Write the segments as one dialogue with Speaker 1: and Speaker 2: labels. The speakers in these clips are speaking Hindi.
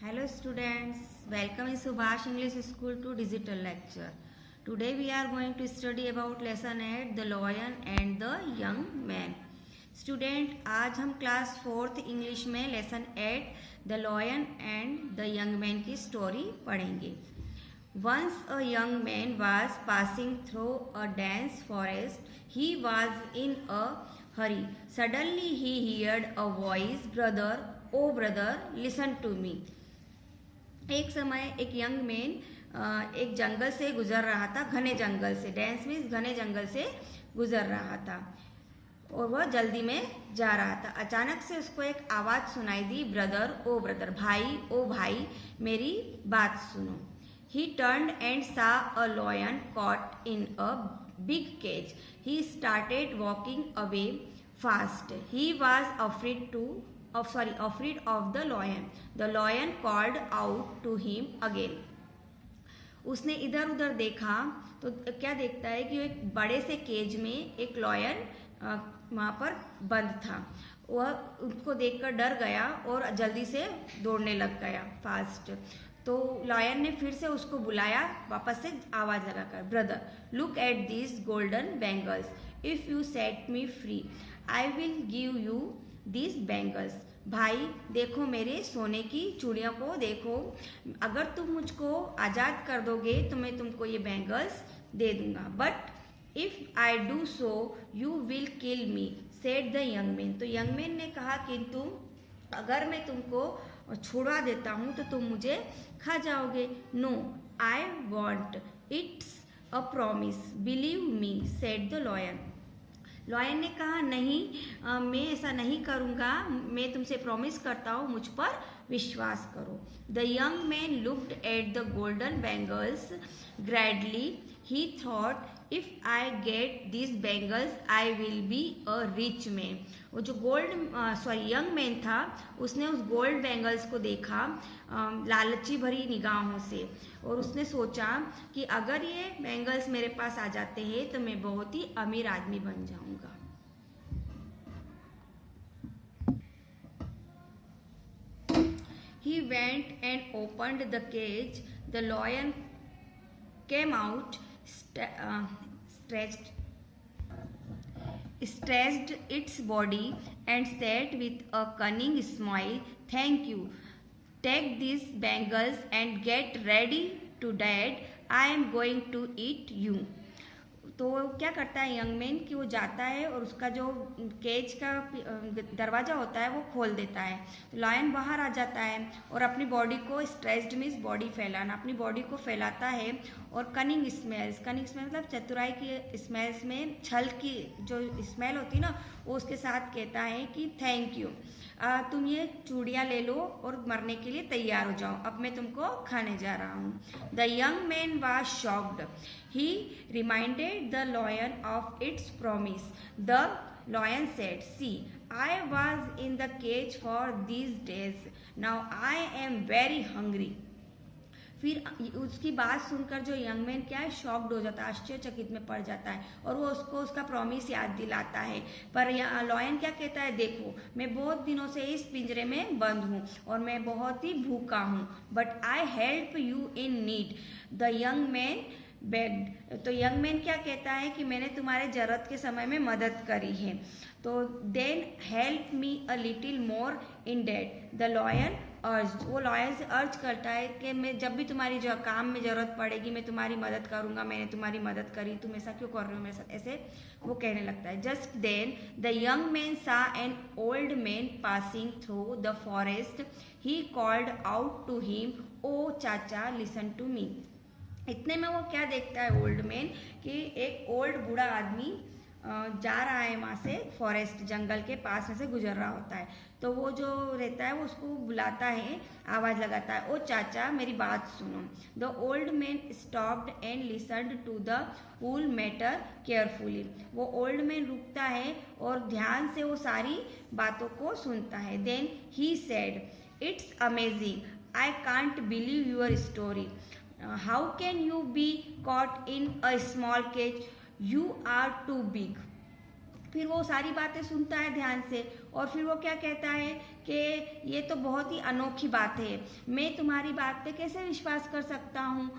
Speaker 1: Hello students, welcome in Subhash English School to digital lecture. Today we are going to study about lesson 8 The Lion and the Young Man. Student, आज हम क्लास 4th इंग्लिश में lesson 8 the lion and the young man की स्टोरी पढ़ेंगे. Once a young man was passing through a dense forest. He was in a hurry. Suddenly he heard a voice, "Brother, oh brother, listen to me." एक समय एक यंग मैन एक जंगल से गुजर रहा था, घने जंगल से. डेंस मीन्स घने जंगल से गुजर रहा था और वह जल्दी में जा रहा था. अचानक से उसको एक आवाज सुनाई दी, ब्रदर ओ ब्रदर, भाई ओ भाई, मेरी बात सुनो. He turned and saw a lion caught in a big cage. He started walking away fast. He was afraid of the lion. The lion called out to him again. उसने इधर उधर देखा तो क्या देखता है कि एक बड़े से केज में एक लॉयन वहाँ पर बंद था. वह उसको देखकर डर गया और जल्दी से दौड़ने लग गया फास्ट. तो लॉयन ने फिर से उसको बुलाया, वापस से आवाज लगाकर, brother look at this golden bangles. If you set me free I will give you this bangles. भाई देखो मेरे सोने की चूड़ियों को देखो, अगर तुम मुझको आज़ाद कर दोगे तो मैं तुमको ये बैंगल्स दे दूंगा. But if I do so you will kill me, said the young man. तो यंग मैन ने कहा कि अगर मैं तुमको छुड़वा देता हूँ तो तुम मुझे खा जाओगे. No I want, it's a promise, believe me, said the lion. Lion ने कहा नहीं, मैं ऐसा नहीं करूँगा, मैं तुमसे प्रॉमिस करता हूँ, मुझ पर विश्वास करो. The young man looked at the golden bangles greedily. He thought if I get this bangles I will be a rich man. वो जो यंग मैन था उसने उस गोल्ड बैंगल्स को देखा लालची भरी निगाहों से और उसने सोचा कि अगर ये बैंगल्स मेरे पास आ जाते हैं तो मैं बहुत ही अमीर आदमी बन जाऊंगा. He went and opened the cage. The lion came out, stretched its body and said with a cunning smile, "Thank you. Take these bangles and get ready to dad. I am going to eat you." तो क्या करता है यंग मैन कि वो जाता है और उसका जो केज का दरवाज़ा होता है वो खोल देता है. तो लायन बाहर आ जाता है और अपनी बॉडी को, स्ट्रेच्ड मीन्स बॉडी फैलाना, अपनी बॉडी को फैलाता है और कनिंग स्मेल मतलब चतुराई की स्मेल्स में छल की जो स्मेल होती है ना, वो उसके साथ कहता है कि थैंक यू, तुम ये चूड़ियाँ ले लो और मरने के लिए तैयार हो जाओ, अब मैं तुमको खाने जा रहा हूँ. The young man was shocked. He reminded the lion of its promise. The lion said, see I was in the cage for these days, now I am very hungry. फिर उसकी बात सुनकर जो यंग मैन क्या है, शॉक्ड हो जाता है, आश्चर्यचकित में पड़ जाता है और वो उसको उसका प्रॉमिस याद दिलाता है. पर लॉयन क्या कहता है, देखो मैं बहुत दिनों से इस पिंजरे में बंद हूँ और मैं बहुत ही भूखा हूँ, but I help you in need. The young man bagged. तो यंग मैन क्या कहता है कि मैंने तुम्हारे जरूरत के समय में मदद करी है, तो then help me a little more indeed. The lion urge. वो लॉयन से अर्ज करता है कि मैं जब भी तुम्हारी जो काम में ज़रूरत पड़ेगी मैं तुम्हारी मदद करूंगा, मैंने तुम्हारी मदद करी, तुम ऐसा क्यों कर रहे हो मेरे साथ, ऐसे वो कहने लगता है. Just then the young man saw an old man passing through the forest. He called out to him, oh चाचा लिसन टू मी. इतने में वो क्या देखता है ओल्ड मैन कि एक ओल्ड बूढ़ा आदमी जा रहा है वहाँ से, फॉरेस्ट जंगल के पास में से गुजर रहा होता है. तो वो जो रहता है वो उसको बुलाता है, आवाज़ लगाता है, ओ चाचा मेरी बात सुनो. The old man stopped and listened to the whole matter carefully. वो ओल्ड मैन रुकता है और ध्यान से वो सारी बातों को सुनता है. Then he said, it's amazing, I can't believe your story. How can you be caught in a small cage, you are too big. फिर वो सारी बातें सुनता है ध्यान से और फिर वो क्या कहता है कि ये तो बहुत ही अनोखी बात है, मैं तुम्हारी बात पे कैसे विश्वास कर सकता हूँ।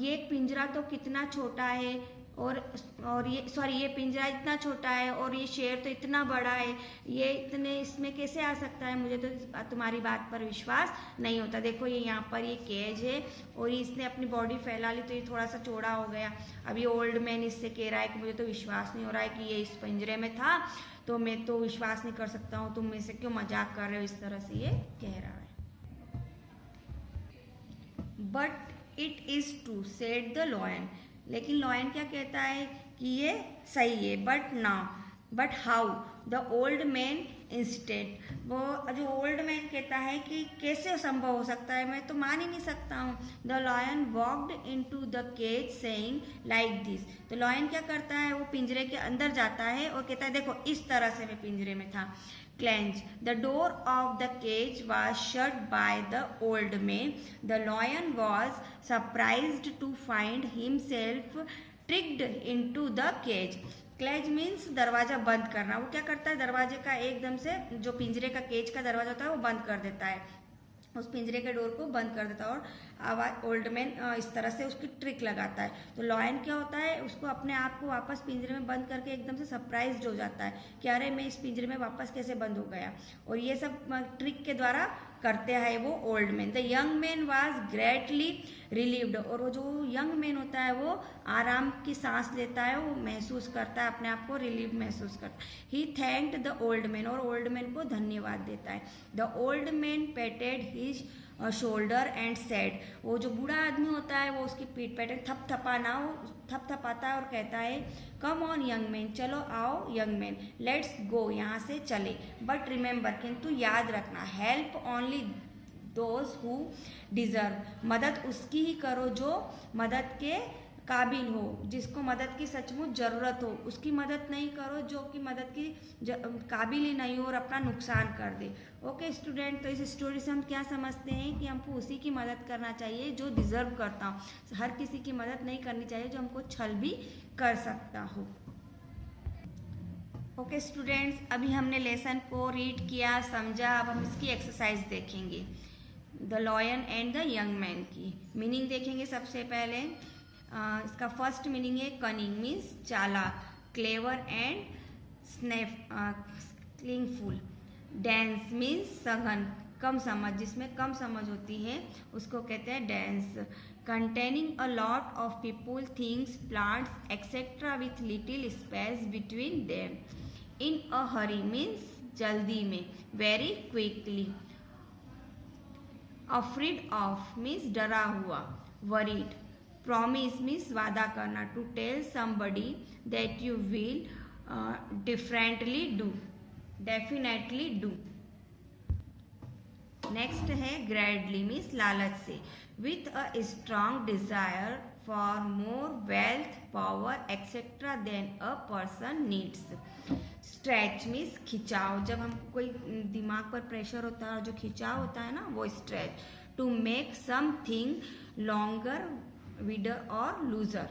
Speaker 1: ये पिंजरा तो कितना छोटा है और ये पिंजरा इतना छोटा है और ये शेर तो इतना बड़ा है, ये इतने इसमें कैसे आ सकता है, मुझे तो तुम्हारी बात पर विश्वास नहीं होता। देखो ये यहाँ पर ये केज है और इसने अपनी बॉडी फैला ली तो ये थोड़ा सा चौड़ा हो गया। अब ये ओल्ड मैन इससे कह रहा है कि मुझे तो विश्वास नहीं हो रहा है कि ये इस पिंजरे में था, तो मैं तो विश्वास नहीं कर सकता हूँ, तुम मेरे से क्यों मजाक कर रहे हो, इस तरह से ये कह रहा है। But it is true said the lion, लेकिन लॉयन क्या कहता है कि ये सही है। But how the old man instead, वो जो ओल्ड मैन कहता है कि कैसे संभव हो सकता है, मैं तो मान ही नहीं सकता हूँ। The lion walked into the cage saying like this, तो लॉयन क्या करता है, वो पिंजरे के अंदर जाता है और कहता है देखो इस तरह से मैं पिंजरे में था। Clench. The door of the cage was shut by the old man. The lion was surprised to find himself tricked into the cage. Clench means दरवाजा बंद करना। वो क्या करता है, दरवाजे का एकदम से जो पिंजरे का केज का दरवाजा होता है वो बंद कर देता है, उस पिंजरे के डोर को बंद कर देता है और आवाज ओल्ड मैन इस तरह से उसकी ट्रिक लगाता है। तो लॉयन क्या होता है, उसको अपने आप को वापस पिंजरे में बंद करके एकदम से सरप्राइज्ड हो जाता है कि अरे मैं इस पिंजरे में वापस कैसे बंद हो गया, और ये सब ट्रिक के द्वारा करते हैं वो old man. The young man was greatly relieved, और वो जो यंग मैन होता है वो आराम की सांस लेता है, वो महसूस करता है अपने आप को रिलीव महसूस करता है। He thanked the old man, और ओल्ड मैन को धन्यवाद देता है। The old man patted his shoulder and said, वो जो बूढ़ा आदमी होता है वो उसकी पीठ पे थपथपाता है और कहता है कम ऑन यंग मैन, चलो आओ यंग मैन, लेट्स गो, यहाँ से चले। बट रिमेंबर, किंतु याद रखना, help only those who deserve, मदद उसकी ही करो जो मदद के काबिल हो, जिसको मदद की सचमुच ज़रूरत हो, उसकी मदद नहीं करो जो कि मदद की काबिल ही नहीं हो और अपना नुकसान कर दे। ओके स्टूडेंट, तो इस स्टोरी से हम क्या समझते हैं कि हमको उसी की मदद करना चाहिए जो डिज़र्व करता हो, हर किसी की मदद नहीं करनी चाहिए जो हमको छल भी कर सकता हो। ओके स्टूडेंट्स, अभी हमने लेसन को रीड किया, समझा, अब हम इसकी एक्सरसाइज देखेंगे। The lion and the young man की मीनिंग देखेंगे। सबसे पहले इसका फर्स्ट मीनिंग है कनिंग मीन्स चालाक, clever and skillful. Dense means सघन, कम समझ, जिसमें कम समझ होती है उसको कहते हैं dense. Containing a lot of people, things, plants etcetera with little space between them. In a hurry means जल्दी में, very quickly. Afraid of means डरा हुआ, वरीड। प्रॉमिस मीन्स वादा करना, to tell somebody that you will differently do, definitely do. Next है ग्रैडली मीन्स लालच से, with a strong desire for more wealth, power etcetera than a person needs. Stretch means खिंचाव, जब हम कोई दिमाग पर प्रेशर होता है और जो खिंचाव होता है ना वो stretch. To make something longer, wider और लूजर।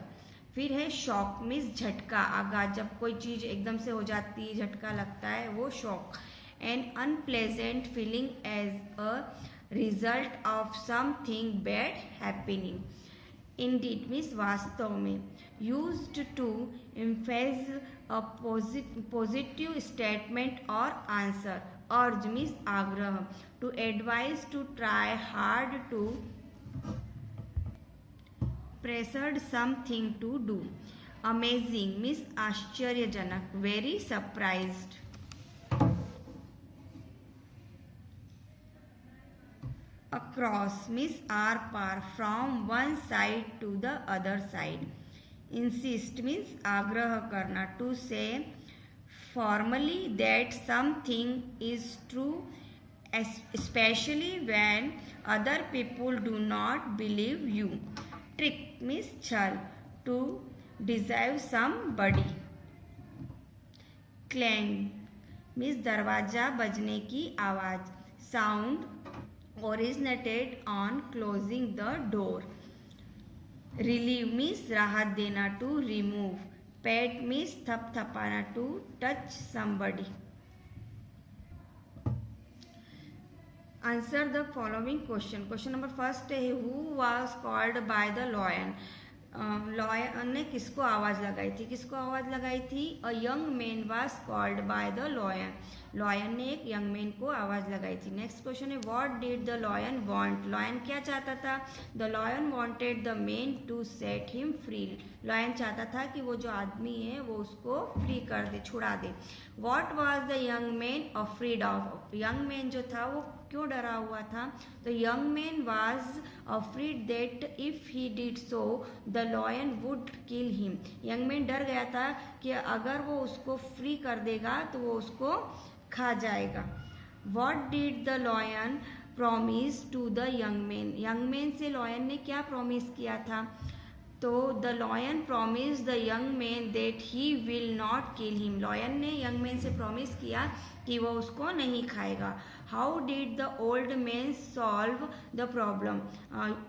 Speaker 1: फिर है शॉक मीन्स झटका, आघात, जब कोई चीज एकदम से हो जाती है, झटका लगता है, वो shock. An unpleasant feeling as a result of something bad happening. Indeed means वास्तव में। Used to emphasise a positive statement और आंसर। अर्ज मीन्स आग्रह। To advise, to try hard, to pressured something to do. Amazing means आश्चर्यजनक, very surprised. Across means आर पार, from one side to the other side. Insist means आग्रह करना, to say formally that something is true, especially when other people do not believe you. Trick means छल, to deceive somebody. Clang means दरवाजा बजने की आवाज, sound originated on closing the door. Relieve means राहत देना, to remove. पैट मीन्स थपथपाना, to touch somebody. Answer the following question. Question number first है, who was called by the lion. Lion ने किसको आवाज लगाई थी? किसको आवाज लगाई थी? A young man was called by the lion. Lion ने एक यंग मैन को आवाज लगाई थी। नेक्स्ट क्वेश्चन है, what did the lion want. Lion क्या चाहता था? The lion wanted the man to set him free. Lion चाहता था कि वो जो आदमी है वो उसको फ्री कर दे, छुड़ा दे। What was the young man afraid of. Young man जो था वो क्यों डरा हुआ था? The young man was afraid that if he did so the lion would kill him. Young man डर गया था कि अगर वो उसको फ्री कर देगा तो वो उसको खा जाएगा। What did the lion promise to the young man? Young man से लॉयन ने क्या प्रॉमिस किया था? तो the lion promise the young man that he will not kill him. Lion ने यंग मैन से प्रॉमिस किया कि वो उसको नहीं खाएगा। How did the old man solve the problem.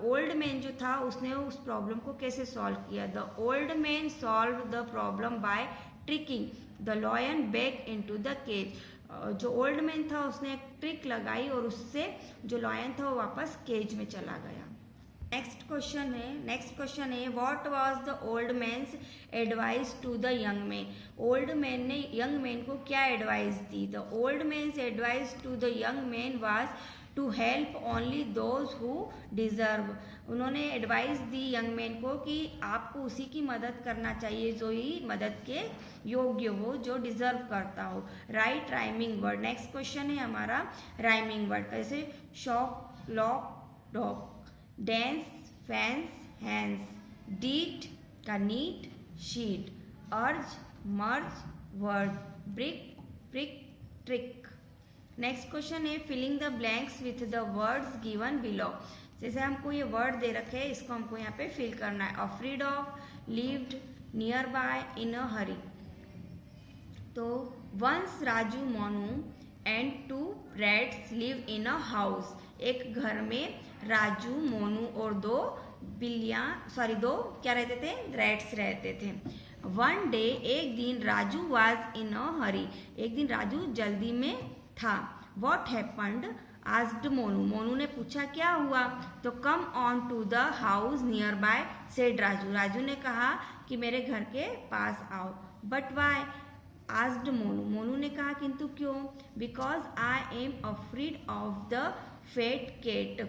Speaker 1: Old man जो था उसने उस प्रॉब्लम को कैसे सॉल्व किया? The old man solve the problem by tricking the lion back into the cage. जो ओल्ड मैन था उसने एक ट्रिक लगाई और उससे जो लॉयन था वो वापस केज में चला गया। नेक्स्ट क्वेश्चन है what was the old man's advice to the young man. Old man ने यंग मैन को क्या एडवाइस दी? The old man's advice to the young man was to help only those who deserve. उन्होंने एडवाइस दी यंग मैन को कि आपको उसी की मदद करना चाहिए जो ही मदद के योग्य हो, जो डिजर्व करता हो। Right rhyming word. Next question है हमारा राइमिंग वर्ड। कैसे? Shock, lock, dog, dense, fans, hands, deet का neat, sheet, urge, merge, word, brick, prick, trick. Next question है filling the blanks with the words given below. जैसे हमको ये वर्ड दे रखे हैं, इसको हमको यहाँ पे फिल करना है। Afraid of, lived, nearby, in a hurry. तो once Raju, Monu and two rats live in a house. एक घर में राजू, मोनू और दो क्या रहते थे? रैट्स रहते थे। वन डे, एक दिन, राजू वाज इन अ हरी। एक दिन राजू जल्दी में था। What happened asked Monu. Monu ने पूछा क्या हुआ? तो come on to the house nearby said Raju. Raju ने कहा कि मेरे घर के पास आओ। But why asked Monu. Monu ने कहा किंतु क्यों? Because I am afraid of the fat cat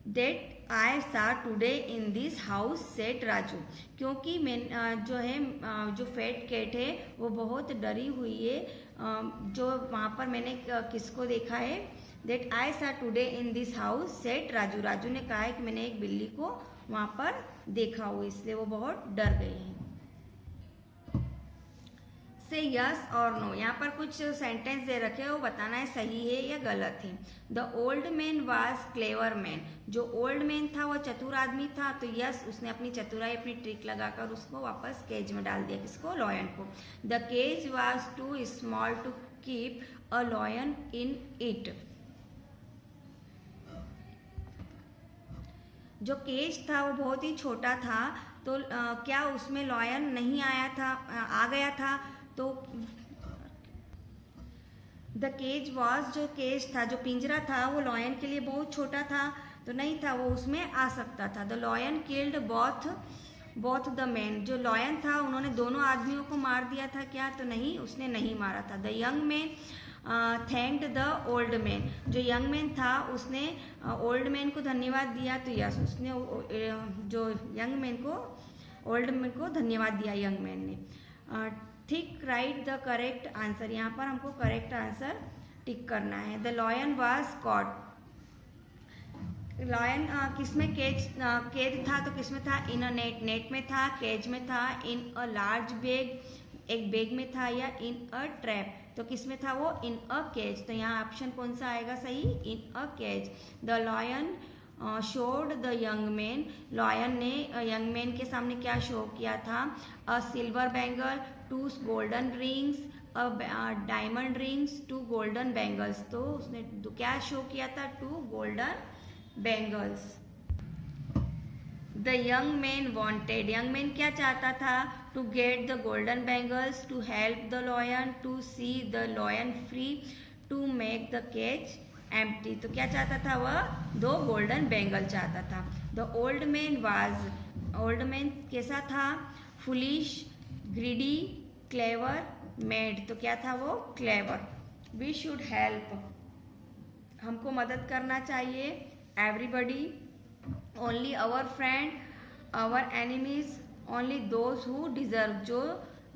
Speaker 1: that I saw today in this house said Raju. क्योंकि मैं जो फेट कैट है वो बहुत डरी हुई है। जो वहाँ पर मैंने किसको देखा है? That I saw today in this house said Raju. Raju ने कहा है कि मैंने एक बिल्ली को वहाँ पर देखा हुआ, इसलिए वो बहुत डर गए हैं। से यस और नो। यहाँ पर कुछ सेंटेंस दे रखे हैं, वो बताना है सही है या गलत है। The old man was clever man. जो ओल्ड मैन था वो चतुर आदमी था, तो यस उसने अपनी चतुराई, अपनी ट्रिक लगाकर उसको वापस केज में डाल दिया। किसको? लॉयन को। The cage was too small to keep a lion in it. जो केज था वो बहुत ही छोटा था, तो क्या उसमें लॉयन नहीं आया था, आ गया था? तो द केज वॉज, जो केज था, जो पिंजरा था, वो लॉयन के लिए बहुत छोटा था, तो नहीं था, वो उसमें आ सकता था। The lion killed both the man. जो लॉयन था उन्होंने दोनों आदमियों को मार दिया था क्या? तो नहीं, उसने नहीं मारा था। The young man thanked the old man. जो यंग मैन था उसने ओल्ड मैन को धन्यवाद दिया, तो यस उसने जो यंग मैन को, ओल्ड मैन को धन्यवाद दिया यंग मैन ने। Thick right the correct answer. यहाँ पर हमको करेक्ट आंसर टिक करना है। The lion was cot. Lion किसमें कैद था? तो किसमें था? इन अ नेट। नेट में था, केज में था, इन अ लार्ज बैग, एक बैग में था, या इन अ ट्रैप। तो किसमें था वो? In a cage. तो यहाँ ऑप्शन कौन सा आएगा सही? In a cage. The lion showed the young man. Lion ने यंग मैन के सामने क्या शो किया था? A silver bangle, 2 golden rings, a diamond rings, 2 golden bangles. तो उसने क्या शो किया था? 2 golden bangles. The young man wanted, young man क्या चाहता था? To get the golden bangles, to help the lion, to see the lion free, to make the cage empty. तो क्या चाहता था वह? 2 गोल्डन बैंगल चाहता था। द ओल्ड मैन कैसा था? Foolish, greedy, clever, made. तो क्या था वो? क्लेवर। वी शुड हेल्प, हमको मदद करना चाहिए। Everybody, only our friend, our enemies, only those who deserve. जो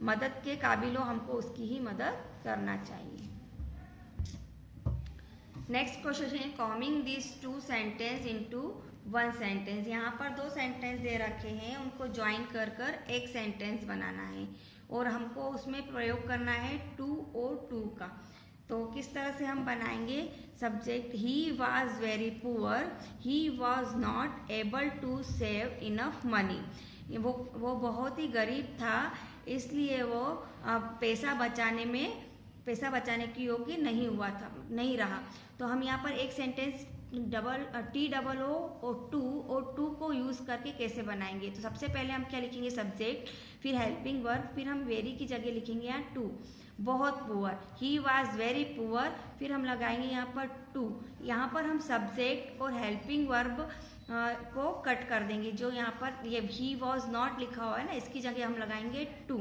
Speaker 1: मदद के काबिल हो हमको उसकी ही मदद करना चाहिए। नेक्स्ट क्वेश्चन है combing this 2 sentence into 1 sentence. यहाँ पर 2 सेंटेंस दे रखे हैं, उनको ज्वाइन कर कर एक सेंटेंस बनाना है और हमको उसमें प्रयोग करना है टू और टू का। तो किस तरह से हम बनाएंगे? Subject, he was very poor, he was not able to save enough money. वो बहुत ही गरीब था, इसलिए वो पैसा बचाने की योग्य नहीं रहा। तो हम यहाँ पर एक सेंटेंस TOO और टू को यूज करके कैसे बनाएंगे? तो सबसे पहले हम क्या लिखेंगे? सब्जेक्ट, फिर हेल्पिंग वर्ब, फिर हम वेरी की जगह लिखेंगे यहाँ टू। बहुत poor, he was very poor, फिर हम लगाएंगे यहाँ पर टू। यहाँ पर हम सब्जेक्ट और हेल्पिंग वर्ब को कट कर देंगे। जो यहाँ पर ये ही वॉज नॉट लिखा हुआ है ना, इसकी जगह हम लगाएंगे टू।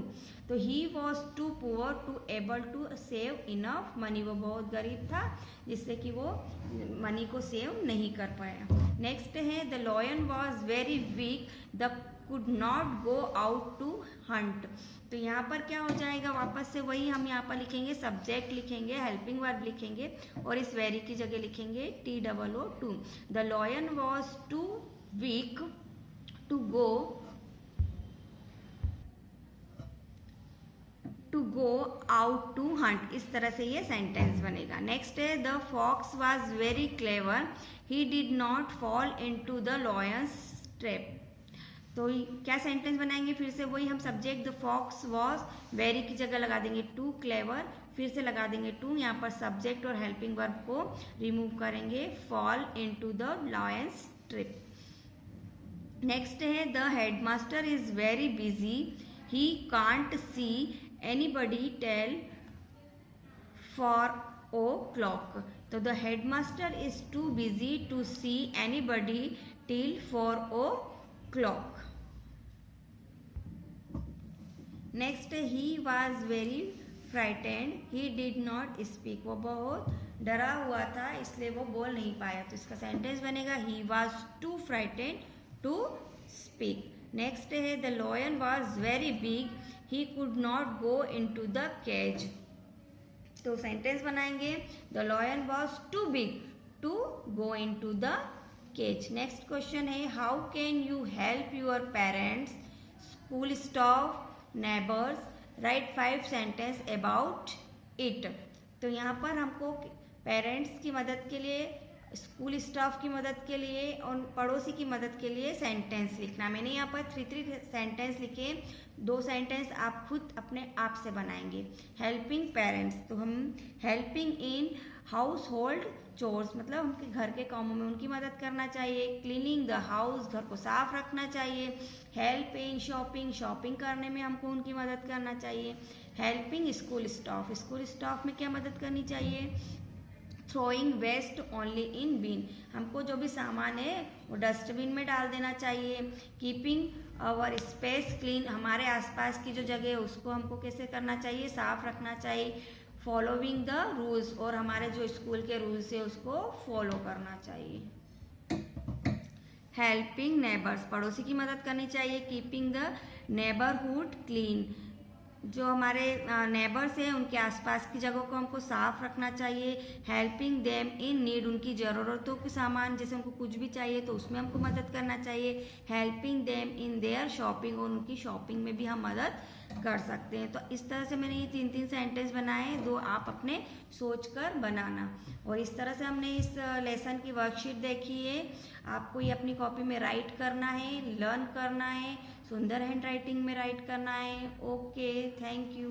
Speaker 1: तो he was too poor to able to save enough money. वो बहुत गरीब था जिससे कि वो मनी को सेव नहीं कर पाया। नेक्स्ट है the lion was very weak, the could not go out to hunt. तो यहाँ पर क्या हो जाएगा? वापस से वही हम यहाँ पर लिखेंगे, सब्जेक्ट लिखेंगे, हेल्पिंग वर्ब लिखेंगे और इस वेरी की जगह लिखेंगे TOO। The lion was too weak to go out to hunt. इस तरह से ये सेंटेंस बनेगा। नेक्स्ट है the fox was very clever, he did not fall into the lion's trap. तो क्या सेंटेंस बनाएंगे? फिर से वही हम subject the fox was very की जगह लगा देंगे टू, क्लेवर, फिर से लगा देंगे टू। यहाँ पर सब्जेक्ट और हेल्पिंग वर्ब को रिमूव करेंगे, fall into the lion's trip. Next है the headmaster is very busy, he can't see anybody tell $4 तो the headmaster is too busy to see anybody till $4. Next he was very frightened, he did not speak. वो बहुत डरा हुआ था इसलिए वो बोल नहीं पाया। तो इसका सेंटेंस बनेगा he was too frightened to speak. Next है the lion was very big, he could not go into the cage. तो सेंटेंस बनाएंगे the lion was too big to go into the cage. Next question है how can you help your parents, school staff, neighbours, write 5 sentence about it. तो यहाँ पर हमको पेरेंट्स की मदद के लिए, स्कूल स्टाफ की मदद के लिए और पड़ोसी की मदद के लिए सेंटेंस लिखना। मैंने यहाँ पर 3 सेंटेंस लिखे, 2 सेंटेंस आप खुद अपने आप से बनाएंगे। हेल्पिंग पेरेंट्स, तो हम helping in house hold chores, मतलब उनके घर के कामों में उनकी मदद करना चाहिए। क्लीनिंग द हाउस, घर को साफ रखना चाहिए। हेल्प इन शॉपिंग, शॉपिंग करने में हमको उनकी मदद करना चाहिए। Helping school staff, school staff में क्या मदद करनी चाहिए? थ्रोइंग वेस्ट ओनली इन बिन, हमको जो भी सामान है वो डस्टबिन में डाल देना चाहिए। कीपिंग आवर स्पेस क्लीन, हमारे आसपास की जो जगह है उसको हमको कैसे करना चाहिए? साफ रखना चाहिए। फॉलोइंग द रूल्स, और हमारे जो स्कूल के रूल्स है उसको फॉलो करना चाहिए। हेल्पिंग नेबर्स, पड़ोसी की मदद करनी चाहिए। कीपिंग द नेबरहुड क्लीन, जो हमारे नेबर्स हैं उनके आसपास की जगहों को हमको साफ रखना चाहिए। हेल्पिंग देम इन नीड, उनकी ज़रूरतों के सामान जैसे उनको कुछ भी चाहिए तो उसमें हमको मदद करना चाहिए। Helping them in their shopping, और उनकी शॉपिंग में भी हम मदद कर सकते हैं। तो इस तरह से मैंने ये 3 सेंटेंस बनाए, 2 आप अपने सोच कर बनाना। और इस तरह से हमने इस लेसन की वर्कशीट देखी है। आपको ये अपनी कॉपी में राइट करना है, लर्न करना है, सुंदर हैंड राइटिंग में राइट करना है। Okay, thank you.